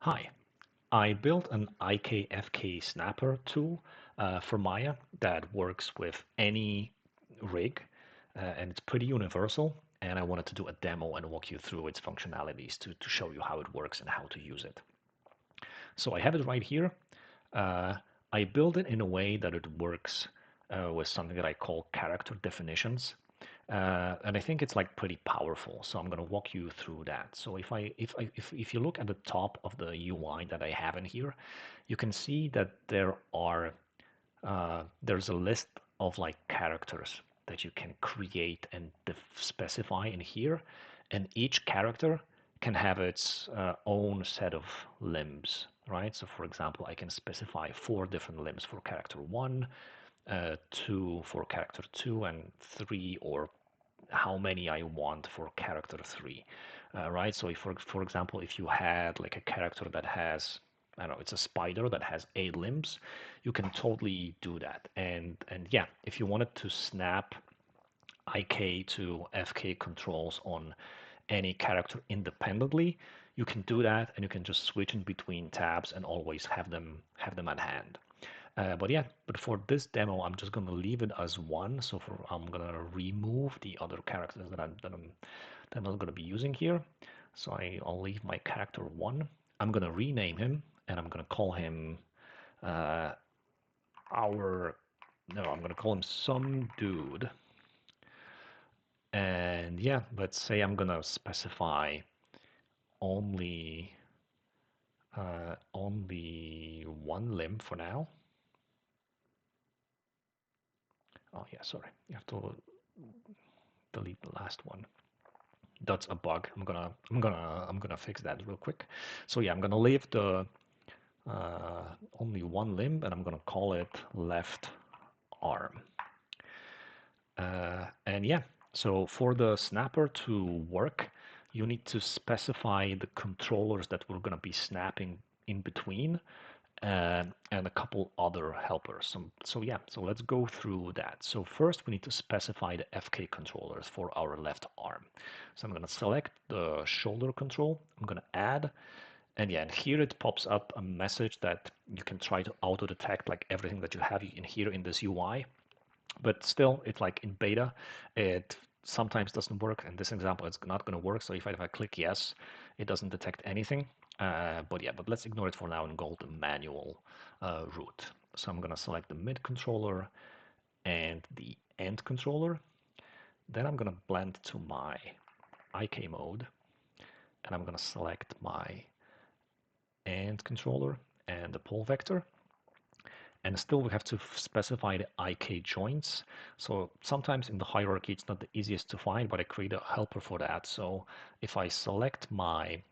Hi, I built an IKFK snapper tool for Maya that works with any rig, and it's pretty universal. And I wanted to do a demo and walk you through its functionalities to show you how it works and how to use it. So I have it right here. Uh, I built it in a way that it works with something that I call character definitions. And I think it's like pretty powerful. So I'm going to walk you through that. So if you look at the top of the UI that I have in here, you can see that there's a list of like characters that you can create and specify in here, and each character can have its own set of limbs, right? So for example, I can specify 4 different limbs for character 1, 2 for character 2, and 3 or how many I want for character 3, right? So if, for example, if you had like a character that has, I don't know, it's a spider that has 8 limbs, you can totally do that. And yeah, if you wanted to snap IK to FK controls on any character independently, you can do that, and you can just switch in between tabs and always have them at hand. But yeah, but for this demo, I'm just gonna leave it as one. So I'm gonna remove the other characters that I'm not gonna be using here. So I'll leave my character 1. I'm gonna rename him, and I'm gonna call him uh, our. No, I'm gonna call him some dude. And yeah, let's say I'm gonna specify only only one limb for now. Oh yeah, sorry. You have to delete the last one. That's a bug. I'm gonna fix that real quick. So yeah, I'm gonna leave the only one limb, and I'm gonna call it left arm. And yeah, so for the snapper to work, you need to specify the controllers that we're gonna be snapping in between, and a couple other helpers. So yeah, so let's go through that. So first we need to specify the FK controllers for our left arm. So I'm going to select the shoulder control. I'm going to add, and yeah, and here it pops up a message that you can try to auto detect like everything that you have in here in this UI. But still, it's like in beta, it sometimes doesn't work. In this example, it's not going to work. So if I click yes, it doesn't detect anything. But yeah, but let's ignore it for now and go to manual route. So I'm going to select the mid controller and the end controller. Then I'm going to blend to my IK mode, and I'm going to select my end controller and the pull vector. And still we have to specify the IK joints. So sometimes in the hierarchy, it's not the easiest to find, but I create a helper for that. So if I select my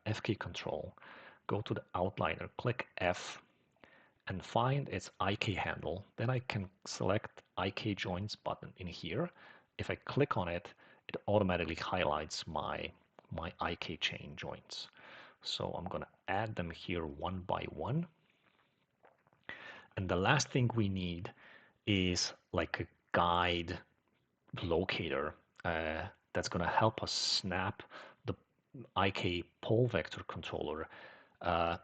FK control, go to the outliner, click F, and find its IK handle, then I can select IK joints button in here. If I click on it, it automatically highlights my IK chain joints. So I'm going to add them here one by one. And the last thing we need is like a guide locator that's going to help us snap the IK pole vector controller uh,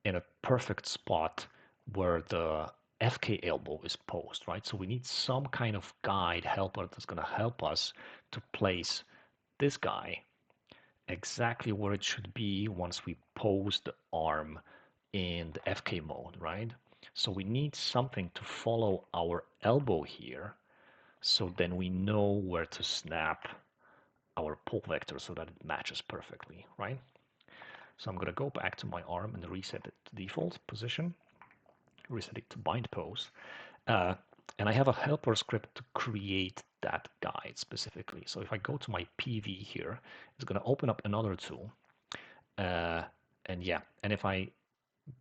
in a perfect spot where the FK elbow is posed, right? So we need some kind of guide helper that's going to help us to place this guy exactly where it should be once we pose the arm in the FK mode, right? So we need something to follow our elbow here, so then we know where to snap our pull vector so that it matches perfectly, right? So I'm going to go back to my arm and reset it to default position, reset it to bind pose. Uh, and I have a helper script to create that guide specifically. So if I go to my PV here, it's going to open up another tool. Uh, and yeah, and if I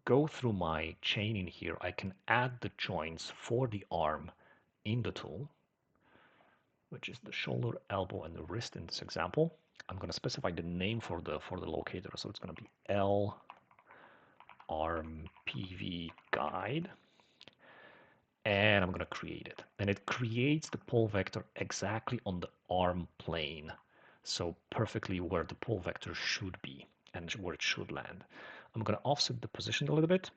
go through my chain in here, I can add the joints for the arm in the tool, which is the shoulder, elbow, and the wrist in this example. I'm going to specify the name for the locator, so it's going to be L arm PV guide, and I'm going to create it. And it creates the pull vector exactly on the arm plane, so perfectly where the pull vector should be. and where it should land. I'm going to offset the position a little bit,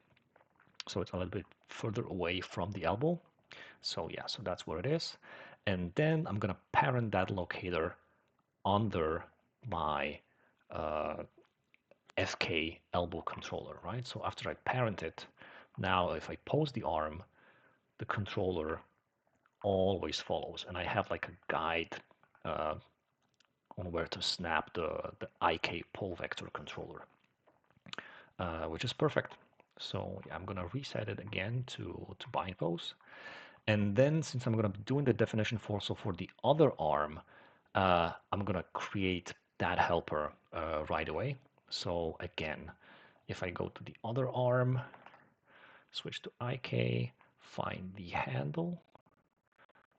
so it's a little bit further away from the elbow. So yeah, so that's where it is. And then I'm going to parent that locator under my uh, FK elbow controller, right? So after I parent it, now if I pose the arm, the controller always follows, and I have like a guide uh, on where to snap the IK pull vector controller, which is perfect. So yeah, I'm gonna reset it again to bind pose. And then since I'm gonna be doing the definition for the other arm, I'm gonna create that helper right away. So again, if I go to the other arm, switch to IK, find the handle,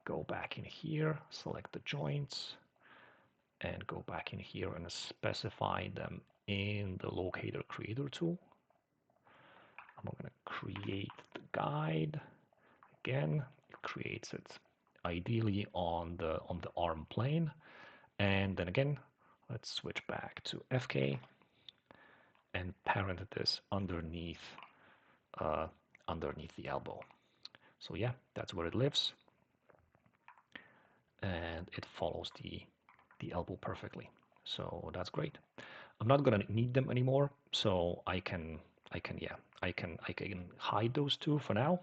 go back in here, select the joints, and go back in here and specify them in the locator creator tool. I'm going to create the guide. Again, it creates it ideally on the arm plane. And then again, let's switch back to FK and parent this uh, underneath the elbow. So yeah, that's where it lives, and it follows the elbow perfectly. So that's great. I'm not gonna need them anymore, so I can hide those two for now,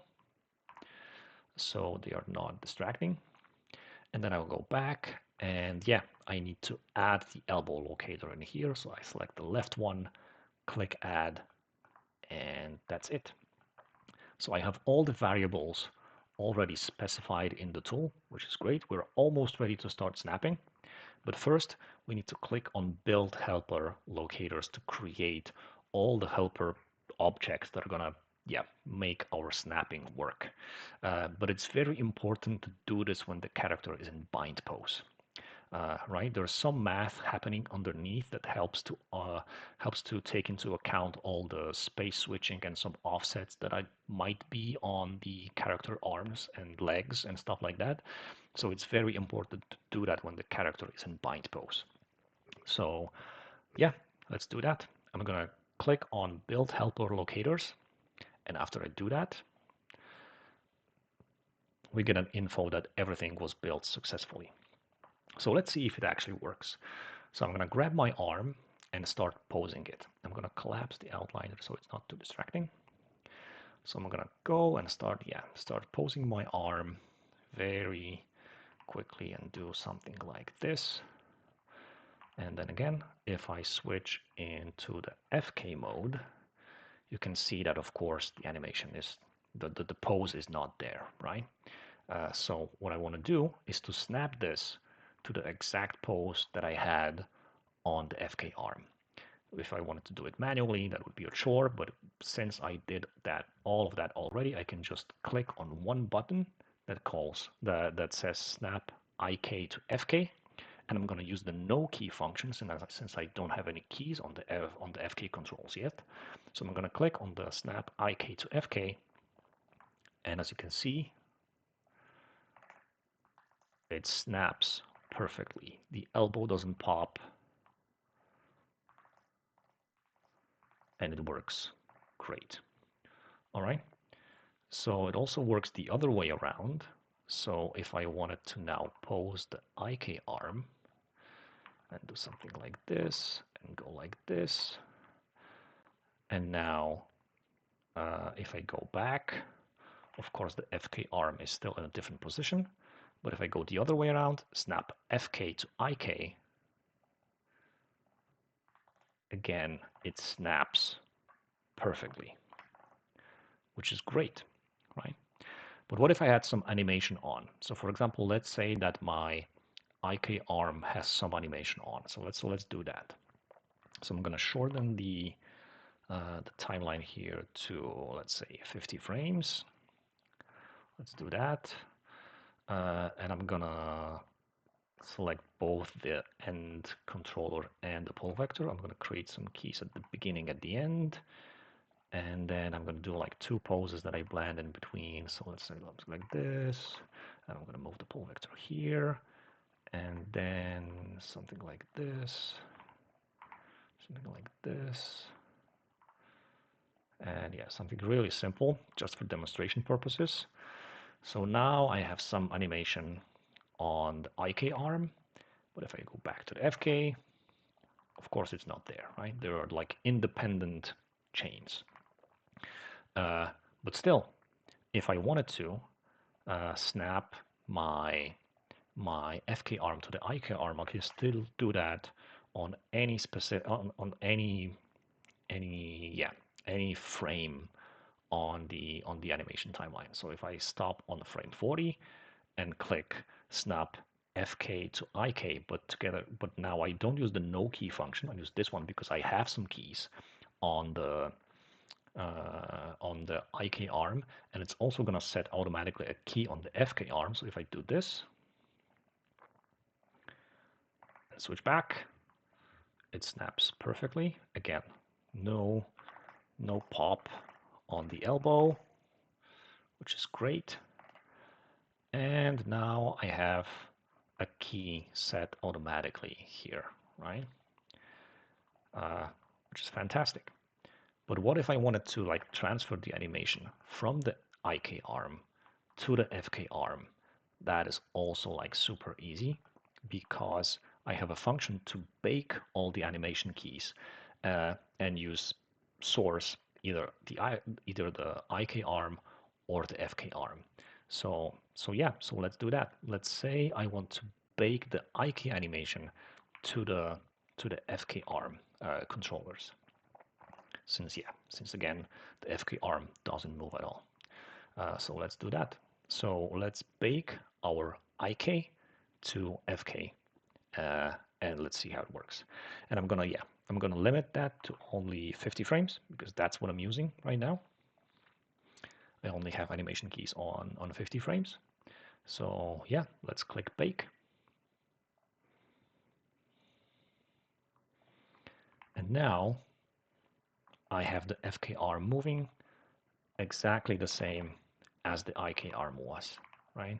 so they are not distracting. And then I'll go back, and yeah, I need to add the elbow locator in here. So I select the left one, click add, and that's it. So I have all the variables already specified in the tool, which is great. We're almost ready to start snapping. But first, we need to click on Build Helper Locators to create all the helper objects that are gonna make our snapping work. But it's very important to do this when the character is in bind pose. Right? There's some math happening underneath that helps to take into account all the space switching and some offsets that might be on the character arms and legs and stuff like that. So it's very important to do that when the character is in bind pose. So yeah, let's do that. I'm gonna click on Build Helper Locators, and after I do that, we get an info that everything was built successfully. So let's see if it actually works. So I'm going to grab my arm and start posing it. I'm going to collapse the outliner so it's not too distracting. So I'm going to go and start posing my arm very quickly and do something like this. And then again, if I switch into the FK mode, you can see that of course the animation is, the pose is not there, right? So what I want to do is to snap this to the exact pose that I had on the FK arm. If I wanted to do it manually, that would be a chore, but since I did all of that already, I can just click on one button that says snap IK to FK, and I'm going to use the no key function since I don't have any keys on the FK controls yet. So I'm going to click on the snap IK to FK, and as you can see, it snaps perfectly. The elbow doesn't pop, and it works great. All right. So it also works the other way around. So if I wanted to now pose the IK arm and do something like this and go like this, and now if I go back, of course the FK arm is still in a different position, but if I go the other way around, snap FK to IK, again it snaps perfectly, which is great, right? But what if I had some animation on? So for example, let's say that my IK arm has some animation on. So let's do that. So I'm going to shorten the timeline here to, let's say, 50 frames. Let's do that. And I'm going to select both the end controller and the pull vector. I'm going to create some keys at the beginning, at the end. And then I'm going to do like two poses that I blend in between. So let's say something like this. And I'm going to move the pull vector here. And then something like this. something like this. And yeah, something really simple, just for demonstration purposes. So now I have some animation on the IK arm, but if I go back to the FK, of course it's not there, right? There are like independent chains. But still, if I wanted to snap my FK arm to the IK arm, I can still do that on any specific on any frame on the animation timeline. So if I stop on frame 40 and click snap FK to IK, but together, but now I don't use the no key function. I use this one because I have some keys on the IK arm, and it's also going to set automatically a key on the FK arm. So if I do this and switch back, it snaps perfectly. Again, no pop on the elbow, which is great. And now I have a key set automatically here, right? Which is fantastic. But what if I wanted to like transfer the animation from the IK arm to the FK arm? That is also like super easy because I have a function to bake all the animation keys and use source either the IK arm or the FK arm. So yeah, so let's do that. Let's say I want to bake the IK animation to the FK arm controllers. Since again the FK arm doesn't move at all. So let's do that. So let's bake our IK to FK and let's see how it works. And I'm gonna limit that to only 50 frames because that's what I'm using right now. I only have animation keys on 50 frames. So yeah, let's click bake. And now I have the FK arm moving exactly the same as the IK arm was, right?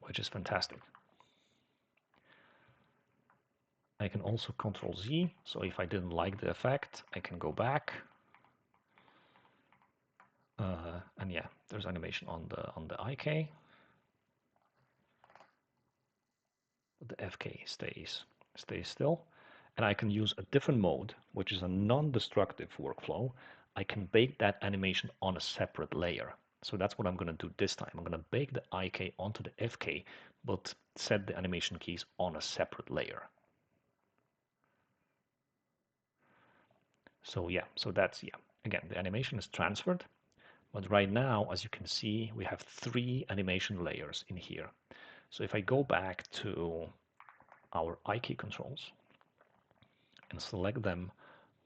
Which is fantastic. I can also Control Z, so if I didn't like the effect, I can go back. And yeah, there's animation on the IK, but the FK stays still. And I can use a different mode, which is a non-destructive workflow. I can bake that animation on a separate layer. So that's what I'm going to do this time. I'm going to bake the IK onto the FK, but set the animation keys on a separate layer. So yeah, so that's, yeah, again, the animation is transferred. But right now, as you can see, we have 3 animation layers in here. So if I go back to our IK controls and select them,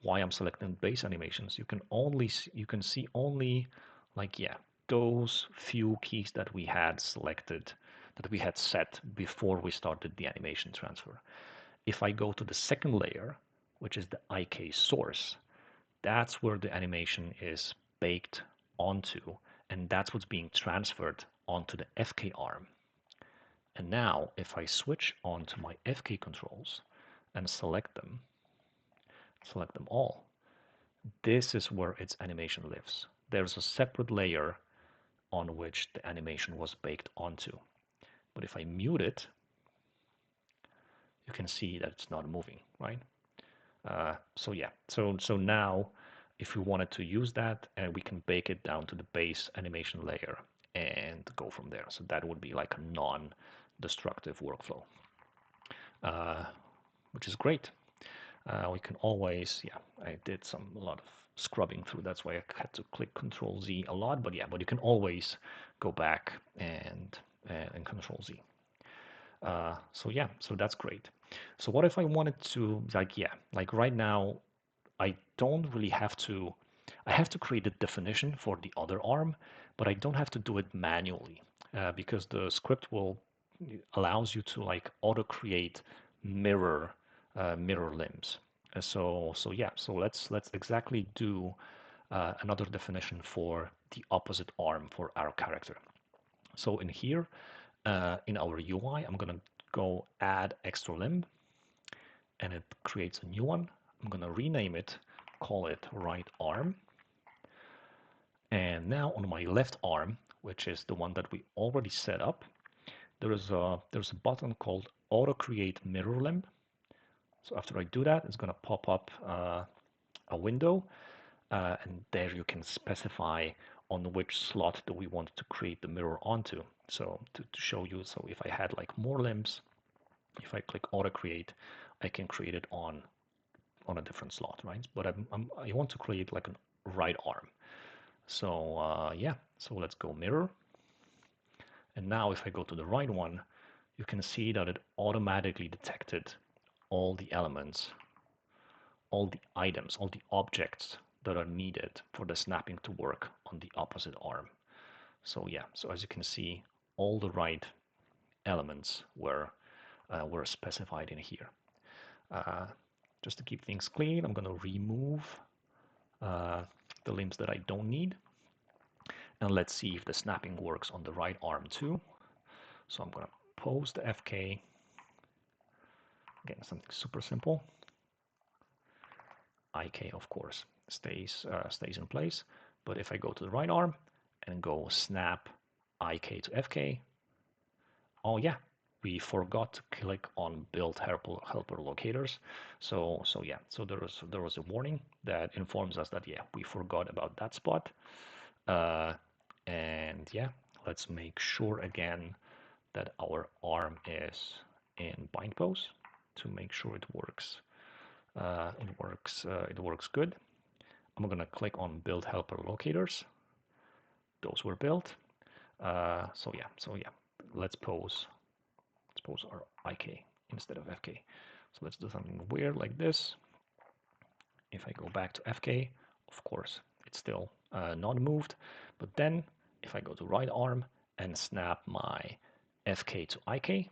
why I'm selecting base animations, you can see only like, yeah, those few keys that we had selected, that we had set before we started the animation transfer. If I go to the second layer, which is the IK source, that's where the animation is baked onto, and that's what's being transferred onto the FK arm. And now if I switch on to my FK controls and select them all, this is where its animation lives. There's a separate layer on which the animation was baked onto. But if I mute it, you can see that it's not moving, right? So yeah, so now if we wanted to use that, we can bake it down to the base animation layer and go from there. So that would be like a non-destructive workflow, which is great. We can always, yeah, I did a lot of scrubbing through. That's why I had to click Control Z a lot. But yeah, but you can always go back and Control Z. So yeah, so that's great. So what if I wanted to, like, yeah, like right now, I don't really have to, I have to create a definition for the other arm, but I don't have to do it manually because the script will allows you to like auto create mirror mirror limbs. So yeah, so let's exactly do another definition for the opposite arm for our character. So in here, in our UI, I'm going to go add extra limb, and it creates a new one. I'm going to rename it, call it right arm. And now on my left arm, which is the one that we already set up, there's a button called Auto Create Mirror Limb. So after I do that, it's going to pop up a window, and there you can specify on which slot do we want to create the mirror onto. So to show you, so if I had like more limbs, if I click Auto Create, I can create it on a different slot, right? But I want to create like a right arm. So yeah, so let's go mirror. And now if I go to the right one, you can see that it automatically detected all the elements, all the items, all the objects that are needed for the snapping to work on the opposite arm. So yeah, so as you can see, all the right elements were specified in here. Just to keep things clean, I'm going to remove the limbs that I don't need. And let's see if the snapping works on the right arm too. So I'm going to pose the FK. Again, something super simple. IK, of course, stays in place. But if I go to the right arm and go snap IK to FK, oh yeah, we forgot to click on build helper locators. So yeah, so there was a warning that informs us that yeah, we forgot about that spot. And yeah, let's make sure again that our arm is in bind pose to make sure it works. It works good. I'm gonna click on build helper locators. Those were built. So yeah, let's pose our IK instead of FK. So let's do something weird like this. If I go back to FK, of course, it's still not moved. But then if I go to right arm and snap my FK to IK,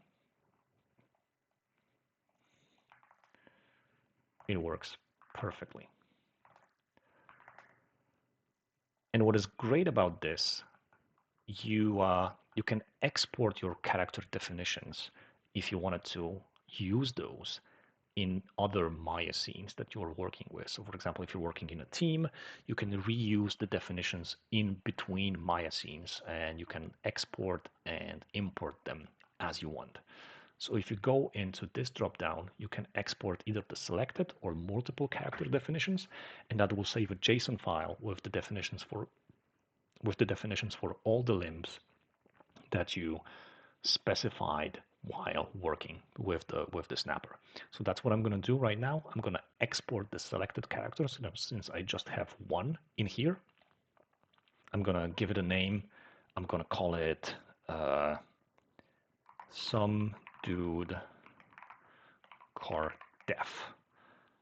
it works perfectly. And what is great about this, you can export your character definitions if you wanted to use those in other Maya scenes that you're working with. So for example, if you're working in a team, you can reuse the definitions in between Maya scenes, and you can export and import them as you want. So if you go into this dropdown, you can export either the selected or multiple character definitions, and that will save a JSON file with the definitions for all the limbs that you specified while working with the snapper. So that's what I'm going to do right now. I'm going to export the selected characters. Since I just have one in here, I'm going to give it a name. I'm going to call it some dude car def,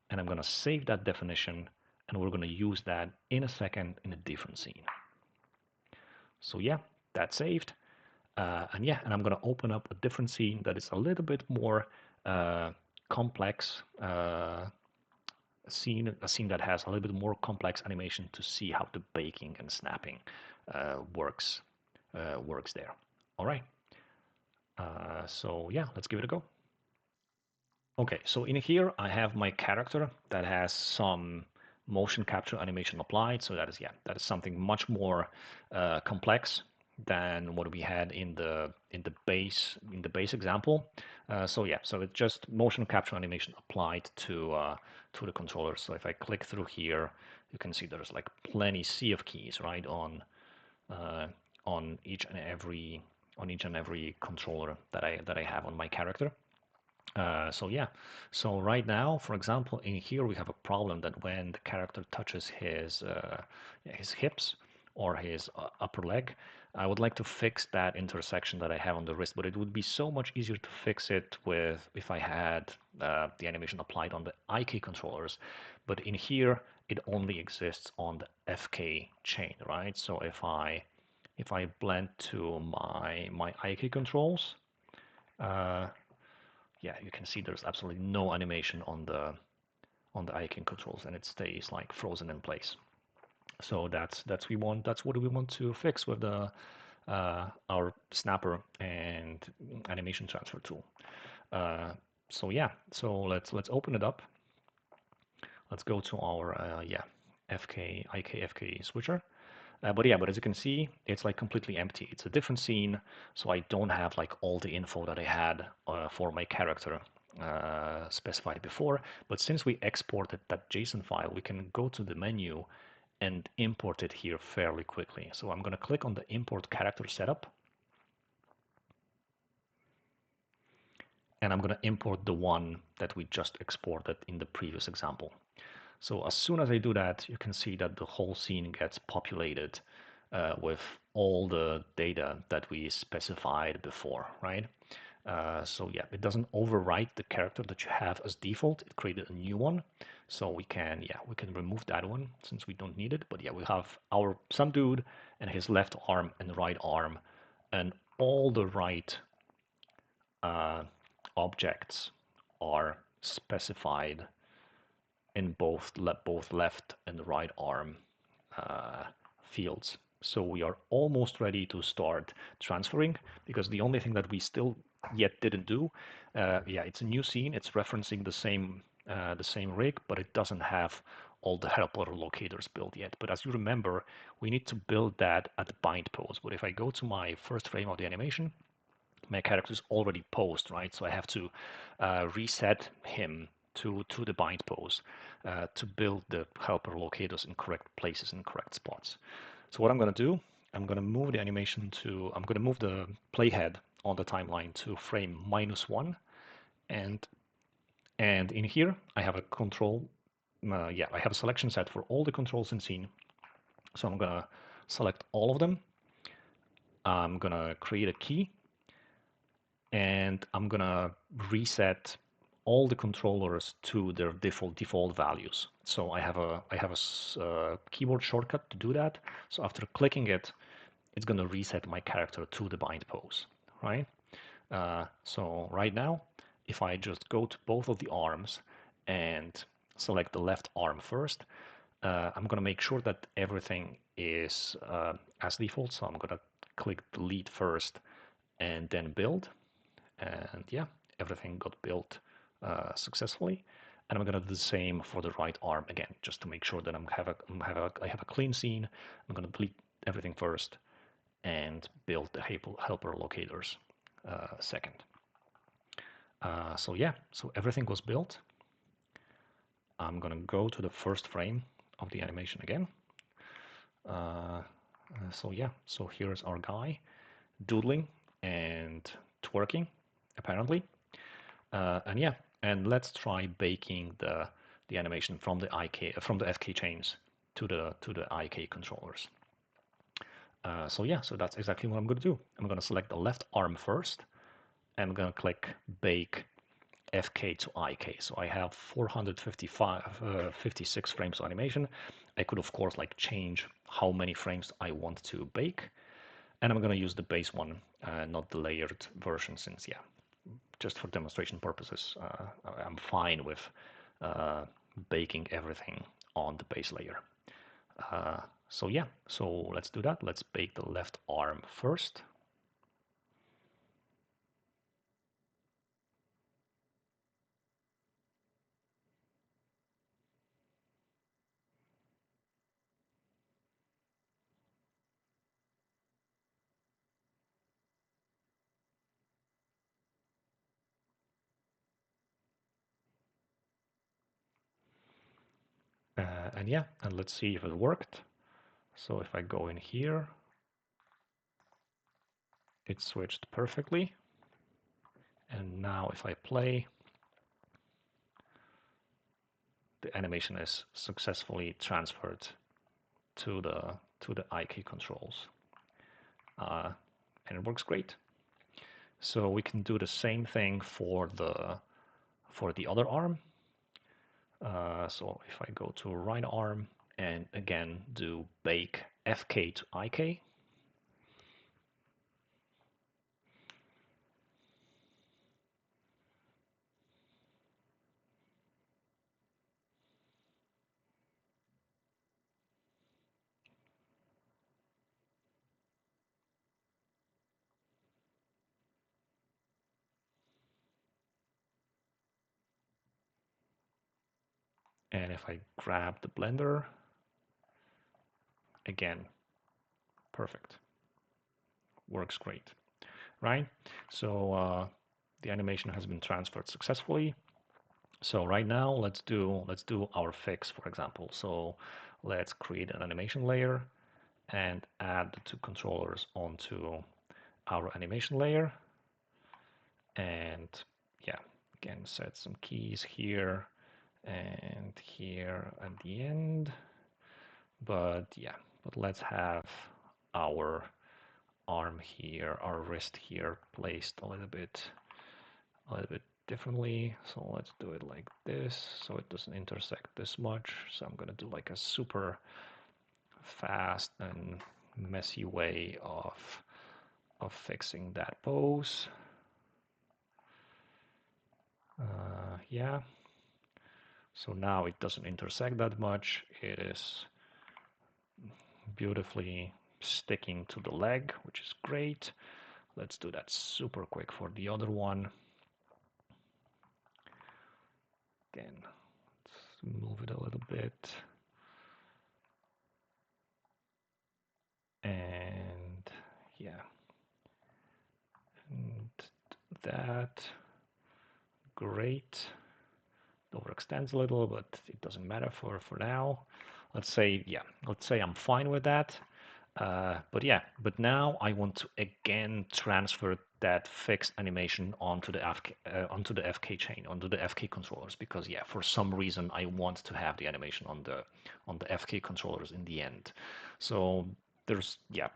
and I'm going to save that definition, and we're going to use that in a second in a different scene. So yeah, that's saved. And yeah, and I'm going to open up a different scene that is a little bit more complex, a scene that has a little bit more complex animation to see how the baking and snapping works there. All right. So yeah, let's give it a go. Okay, so in here I have my character that has some motion capture animation applied. So that is something much more complex than what we had in the base example. So yeah, so it's just motion capture animation applied to the controller. So if I click through here, you can see there's like plenty sea of keys, right, uh, on each and every controller that I have on my character. So yeah, so right now, for example, in here we have a problem that when the character touches his hips or his upper leg, I would like to fix that intersection that I have on the wrist, but it would be so much easier to fix it with if I had the animation applied on the IK controllers. But in here, it only exists on the FK chain, right? So if I blend to my IK controls, uh, yeah, you can see there's absolutely no animation on the icon controls, and it stays like frozen in place. So that's what we want to fix with the our snapper and animation transfer tool. Uh, so yeah, so let's open it up. Let's go to our yeah FK IK FK switcher. But as you can see, it's like completely empty. It's a different scene, so I don't have like all the info that I had for my character specified before. But since we exported that JSON file, we can go to the menu and import it here fairly quickly. So I'm going to click on the import character setup, and I'm going to import the one that we just exported in the previous example. So as soon as I do that, you can see that the whole scene gets populated with all the data that we specified before, right? So yeah, it doesn't overwrite the character that you have as default. It created a new one. So we can remove that one since we don't need it. But yeah, we have our some dude and his left arm and right arm, and all the right uh, objects are specified in both left and right arm uh, fields. So we are almost ready to start transferring, because the only thing that we still yet didn't do, yeah, it's a new scene. It's referencing the same rig, but it doesn't have all the helper locators built yet. But as you remember, we need to build that at the bind pose. But if I go to my first frame of the animation, my character is already posed, right? So I have to reset him to the bind pose to build the helper locators in correct places and correct spots. So what I'm going to do, I'm going to move the animation to, I'm going to move the playhead on the timeline to frame -1, and in here I have a control, yeah, I have a selection set for all the controls in scene. So I'm going to select all of them. I'm going to create a key, and I'm gonna reset all the controllers to their default values. So I have a keyboard shortcut to do that. So after clicking it, it's gonna reset my character to the bind pose, right? So right now, if I just go to both of the arms and select the left arm first, I'm gonna make sure that everything is as default. So I'm gonna click delete first and then build, and yeah, everything got built successfully. And I'm gonna do the same for the right arm again, just to make sure that I have a clean scene. I'm gonna delete everything first and build the helper locators second. So yeah, so everything was built. I'm gonna go to the first frame of the animation again. So yeah, so here's our guy doodling and twerking, apparently. And yeah, and let's try baking the animation from the FK chains to the IK controllers. So yeah, so that's exactly what I'm going to do. I'm going to select the left arm first. I'm going to click bake FK to IK. So I have 56 frames of animation. I could of course like change how many frames I want to bake, and I'm going to use the base one, not the layered version, since yeah, just for demonstration purposes, I'm fine with baking everything on the base layer. So yeah, so let's do that. Let's bake the left arm first. And yeah, and let's see if it worked. So if I go in here, it switched perfectly. And now if I play, the animation is successfully transferred to the IK controls. And it works great. So we can do the same thing for the other arm. So if I go to right arm and again do bake FK to IK, And if I grab the blender, again, perfect. Works great, right? So the animation has been transferred successfully. So right now, let's do our fix, for example. So let's create an animation layer and add the two controllers onto our animation layer. And yeah, again, set some keys here and here at the end. But yeah, but let's have our arm here, our wrist here placed a little bit differently. So let's do it like this so it doesn't intersect this much. So I'm gonna do like a super fast and messy way of fixing that pose. Yeah, so now it doesn't intersect that much. It is beautifully sticking to the leg, which is great. Let's do that super quick for the other one. Again, let's move it a little bit. And yeah, and that, great. It overextends a little, but it doesn't matter for now. Let's say I'm fine with that. But now I want to again transfer that fixed animation onto the FK chain, onto the FK controllers, because yeah, for some reason I want to have the animation on the FK controllers in the end. So there's yeah,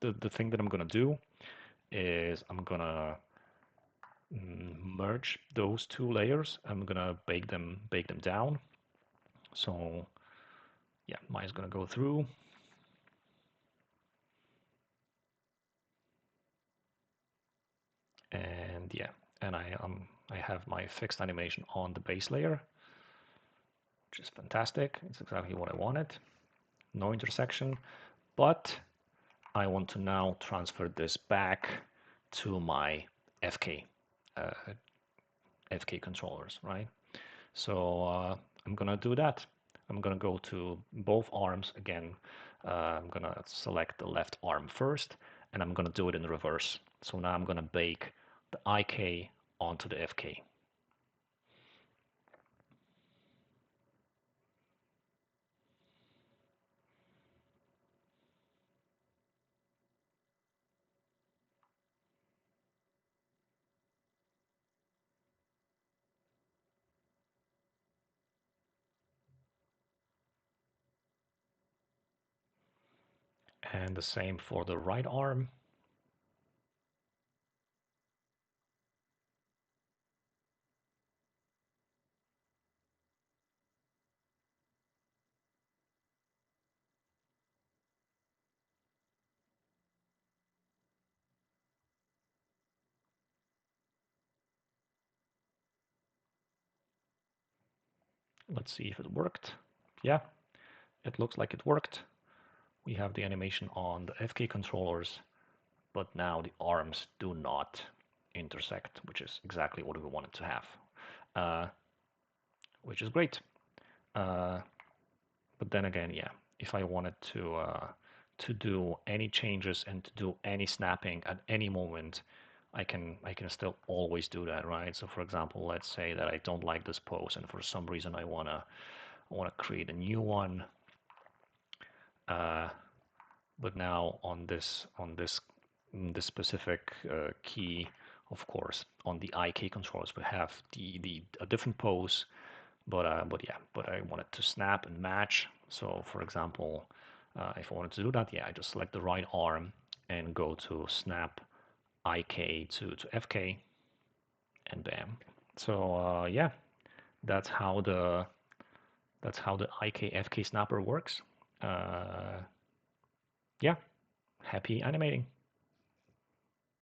the thing that I'm gonna do is I'm gonna merge those two layers. I'm gonna bake them down. So yeah, mine's gonna go through. And yeah, and I have my fixed animation on the base layer, which is fantastic. It's exactly what I wanted. No intersection, but I want to now transfer this back to my FK uh, FK controllers, right? So I'm gonna do that. I'm gonna go to both arms again. I'm gonna select the left arm first, and I'm gonna do it in reverse. So now I'm gonna bake the IK onto the FK. And the same for the right arm. Let's see if it worked. Yeah, it looks like it worked. We have the animation on the FK controllers, but now the arms do not intersect, which is exactly what we wanted to have, uh, which is great. Uh, but then again, yeah, if I wanted to do any changes and to do any snapping at any moment, I can still always do that, right? So for example, let's say that I don't like this pose and for some reason I wanna create a new one. Uh, but now on this specific key, of course, on the IK controllers we have the a different pose, but I wanted to snap and match. So for example, if I wanted to do that, yeah, I just select the right arm and go to snap IK to FK, and bam. So yeah, that's how the IK FK snapper works. Uh, yeah, happy animating.